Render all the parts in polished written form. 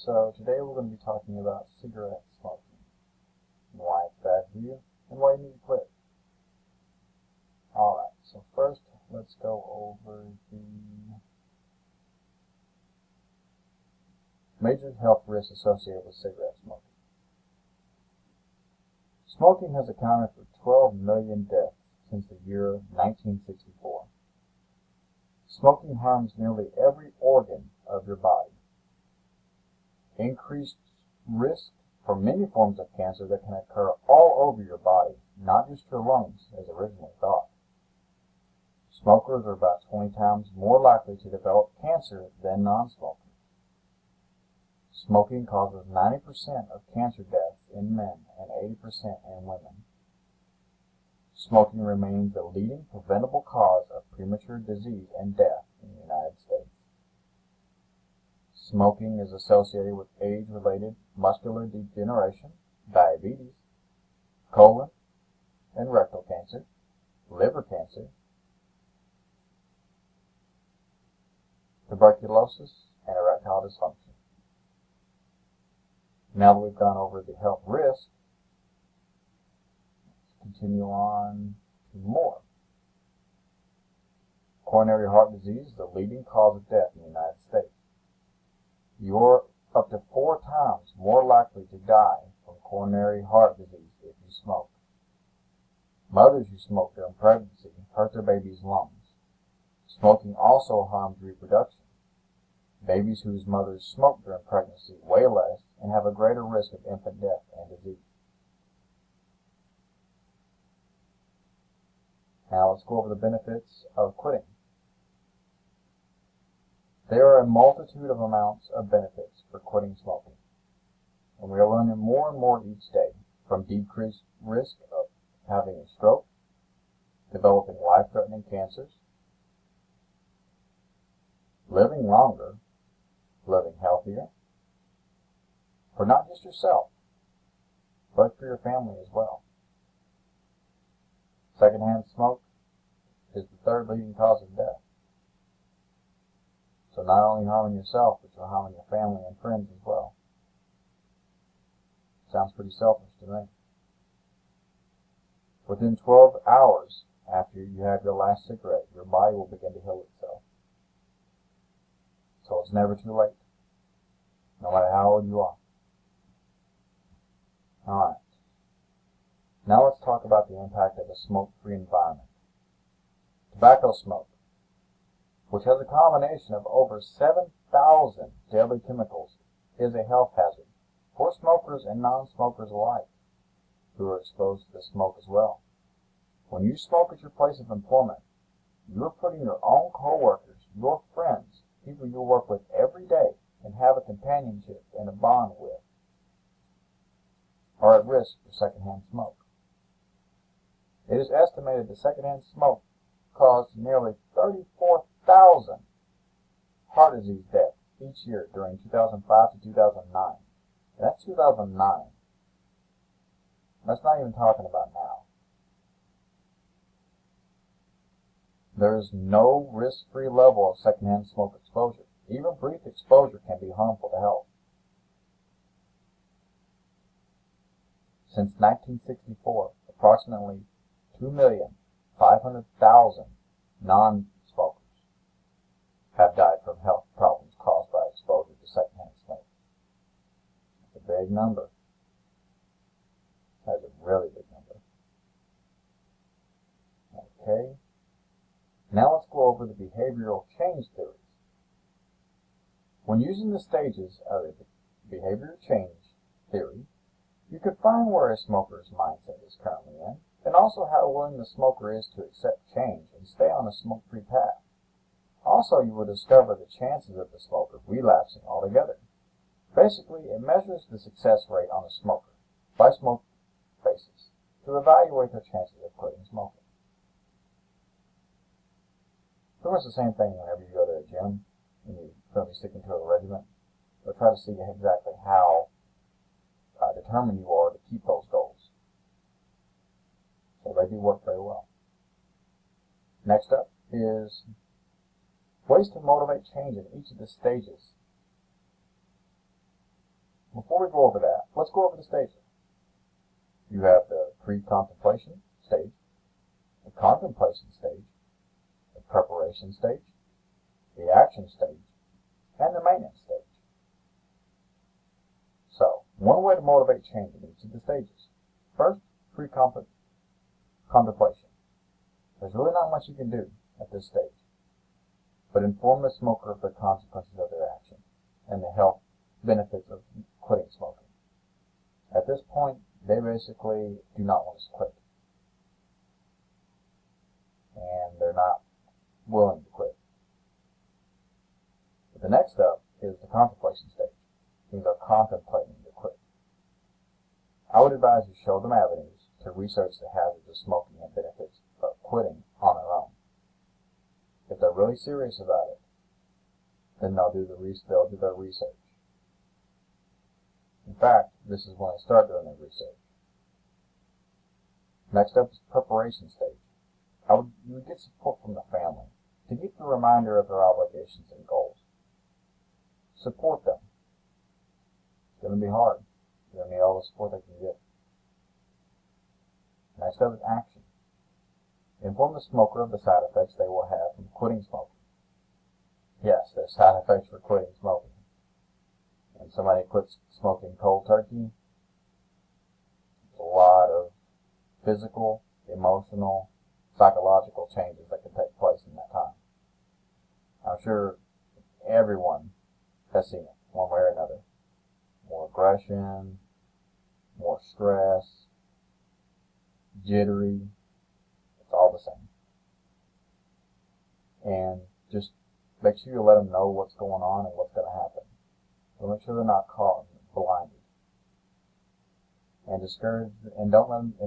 So today we're going to be talking about cigarette smoking, and why it's bad for you, and why you need to quit. Alright, so first let's go over the major health risks associated with cigarette smoking. Smoking has accounted for 12 million deaths since the year 1964. Smoking harms nearly every organ of your body. Increased risk for many forms of cancer that can occur all over your body, not just your lungs, as originally thought. Smokers are about 20 times more likely to develop cancer than non-smokers. Smoking causes 90% of cancer deaths in men and 80% in women. Smoking remains the leading preventable cause of premature disease and death in the United States. Smoking is associated with age-related muscular degeneration, diabetes, colon and rectal cancer, liver cancer, tuberculosis, and erectile dysfunction. Now that we've gone over the health risks, let's continue on to more. Coronary heart disease is the leading cause of death in the United States. You're up to 4 times more likely to die from coronary heart disease if you smoke. Mothers who smoke during pregnancy hurt their baby's lungs. Smoking also harms reproduction. Babies whose mothers smoke during pregnancy weigh less and have a greater risk of infant death and disease. Now let's go over the benefits of quitting. There are a multitude of amounts of benefits for quitting smoking, and we are learning more and more each day, from decreased risk of having a stroke, developing life-threatening cancers, living longer, living healthier, for not just yourself, but for your family as well. Secondhand smoke is the third leading cause of death. So not only harming yourself, but you're harming your family and friends as well. Sounds pretty selfish to me. Within 12 hours after you have your last cigarette, your body will begin to heal itself. So it's never too late, no matter how old you are. Alright. Now let's talk about the impact of a smoke-free environment. Tobacco smoke, which has a combination of over 7,000 deadly chemicals, is a health hazard for smokers and non-smokers alike who are exposed to the smoke as well. When you smoke at your place of employment, you are putting your own co-workers, your friends, people you work with every day and have a companionship and a bond with, are at risk for secondhand smoke. It is estimated that secondhand smoke caused nearly 34,000 heart disease deaths each year during 2005 to 2009. And that's 2009. That's not even talking about now. There is no risk-free level of secondhand smoke exposure. Even brief exposure can be harmful to health. Since 1964, approximately 2,500,000 non-smokers have died from health problems caused by exposure to secondhand smoke. That's a big number. That's a really big number. Okay. Now let's go over the behavioral change theories. When using the stages of the behavioral change theory, you could find where a smoker's mindset is currently in, and also how willing the smoker is to accept change and stay on a smoke-free path. Also, you will discover the chances of the smoker relapsing altogether. Basically, it measures the success rate on a smoker by smoke basis to evaluate their chances of quitting smoking. Pretty much the same thing whenever you go to a gym and you're going to be sticking to a regimen. They'll try to see exactly how determined you are to keep those goals. So they do work very well. Next up is ways to motivate change in each of the stages Before we go over that, let's go over the stages. You have the pre-contemplation stage, the contemplation stage, the preparation stage, the action stage, and the maintenance stage. So, one way to motivate change in each of the stages. First, pre-contemplation. There's really not much you can do at this stage, but inform the smoker of the consequences of their action and the health benefits of quitting smoking. At this point, they basically do not want to quit, and they're not willing to quit. But the next step is the contemplation stage. These are contemplating to quit. I would advise you show them avenues to research the hazards of smoking and benefits of quitting on their own. If they're really serious about it, then they'll do their research. In fact, this is when they start doing their research. Next up is preparation stage. You would get support from the family to get the reminder of their obligations and goals. Support them. It's going to be hard. You're going to need all the support they can get. Next up is action. Inform the smoker of the side effects they will have from quitting smoking. Yes, there's side effects for quitting smoking. When somebody quits smoking cold turkey, there's a lot of physical, emotional, psychological changes that can take place in that time. I'm sure everyone has seen it, one way or another. More aggression, more stress, jittery, it's all the same. And just make sure you let them know what's going on and what's going to happen. So make sure they're not caught blinded. And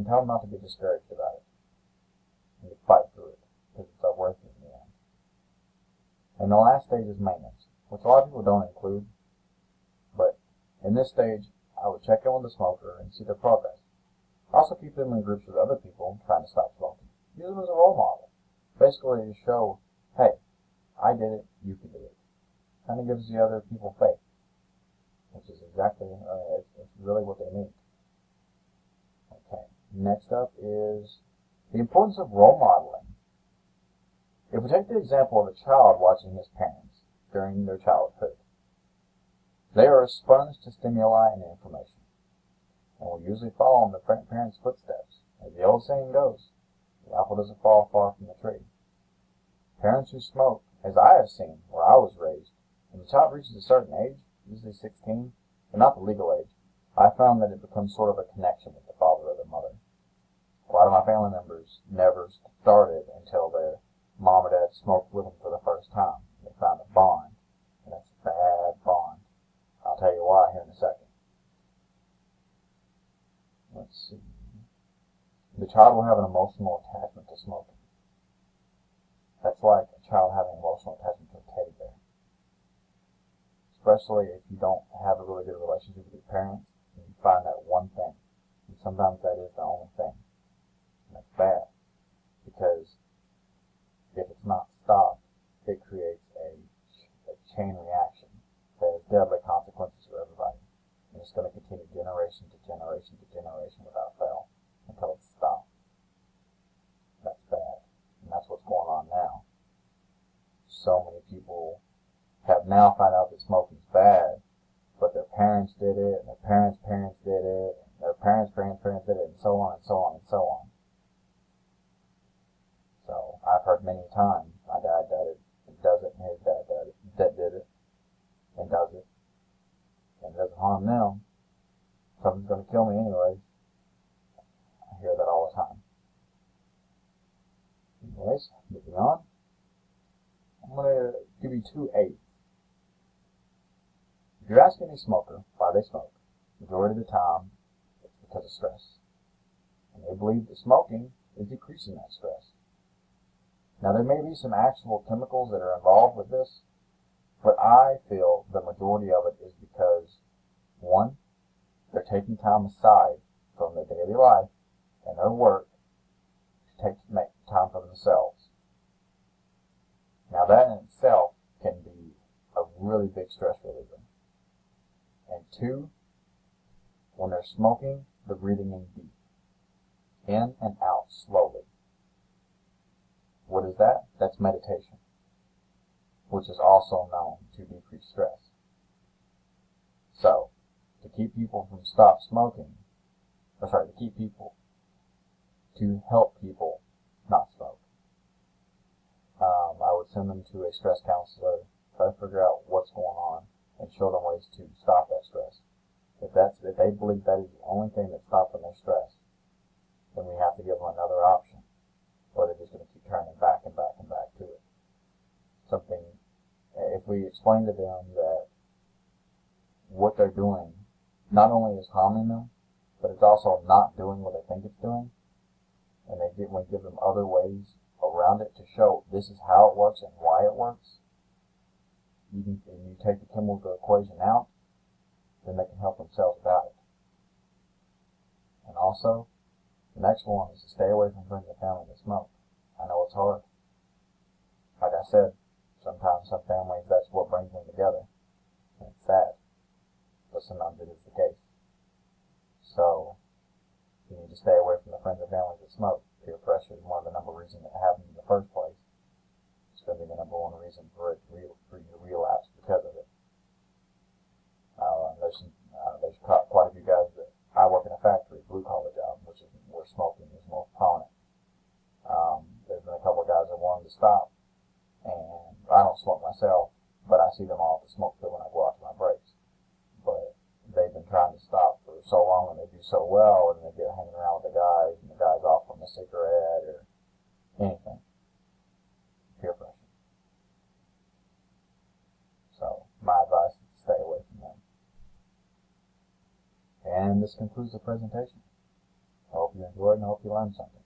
tell them not to be discouraged about it. And to fight through it, because it's worth it in the end. And the last stage is maintenance, which a lot of people don't include. But in this stage, I would check in with the smoker and see their progress. Also keep them in groups with other people trying to stop smoking. Use them as a role model. Basically to show, hey, I did it, you can do it. Kind of gives the other people faith, which is exactly, it's really what they need. Okay, next up is the importance of role modeling. If we take the example of a child watching his parents during their childhood, they are a sponge to stimuli and information, and will usually follow in the parents' footsteps. As the old saying goes, the apple doesn't fall far from the tree. Parents who smoke, as I have seen where I was raised, when the child reaches a certain age, usually 16, but not the legal age, I found that it becomes sort of a connection with the father or the mother. A lot of my family members never started until their mom or dad smoked with them for the first time. They found a bond, and that's a bad bond. I'll tell you why here in a second. Let's see. The child will have an emotional attachment to smoking. That's like a child having an emotional attachment to a teddy bear. Especially if you don't have a really good relationship with your parents, and you find that one thing. And sometimes that is the only thing. And that's bad. Because if it's not stopped, it creates a chain reaction that has deadly consequences for everybody. And it's going to continue generation to generation to generation without fail until it's stopped. That's bad. And that's what's going on now. So many people have now found out that smoking's bad, but their parents did it, and their parents' parents did it, and their parents' parents did it, and so on and so on and so on. So I've heard many times my dad did it, and does it, and his dad did it, and does it, and it doesn't harm them. Something's going to kill me anyways. I hear that all the time. Anyways, moving on. I'm going to give you 2 aids. If you ask any smoker why they smoke, majority of the time it's because of stress. And they believe that smoking is decreasing that stress. Now there may be some actual chemicals that are involved with this, but I feel the majority of it is because, one, they're taking time aside from their daily life and their work to make time for themselves. Now that in itself can be a really big stress reliever. And 2, When they're smoking, they're breathing in deep, in and out slowly. What is that? That's meditation, which is also known to decrease stress. So, to keep people from stop smoking, to help people not smoke, I would send them to a stress counselor, try to figure out what's going on, and show them ways to stop that stress. If they believe that is the only thing that's stopping their stress, then we have to give them another option, or they're just going to keep turning back and back and back to it. If we explain to them that what they're doing not only is harming them, but it's also not doing what they think it's doing, and we give them other ways around it to show this is how it works and why it works, you take the chemical equation out, then they can help themselves without it. And also, the next one is to stay away from friends and family that smoke. I know it's hard. Like I said, sometimes some families, that's what brings them together. And it's sad, but sometimes it is the case. So, you need to stay away from the friends and families that smoke. Peer pressure is one of the number one reasons it happens in the first place. It's going to be the number one reason for you to relapse because of it. There's quite a few guys that I work in a factory, blue collar job, which is where smoking is most prominent. There's been a couple of guys that wanted to stop, and I don't smoke myself, but I see them all at the smoke field when I go out to my breaks. But they've been trying to stop for so long, and they do so well, and they get hanging around with the guys, and the guys offer them a cigarette or anything. Peer pressure. So my advice is to stay away from them. And this concludes the presentation. I hope you enjoyed and I hope you learned something.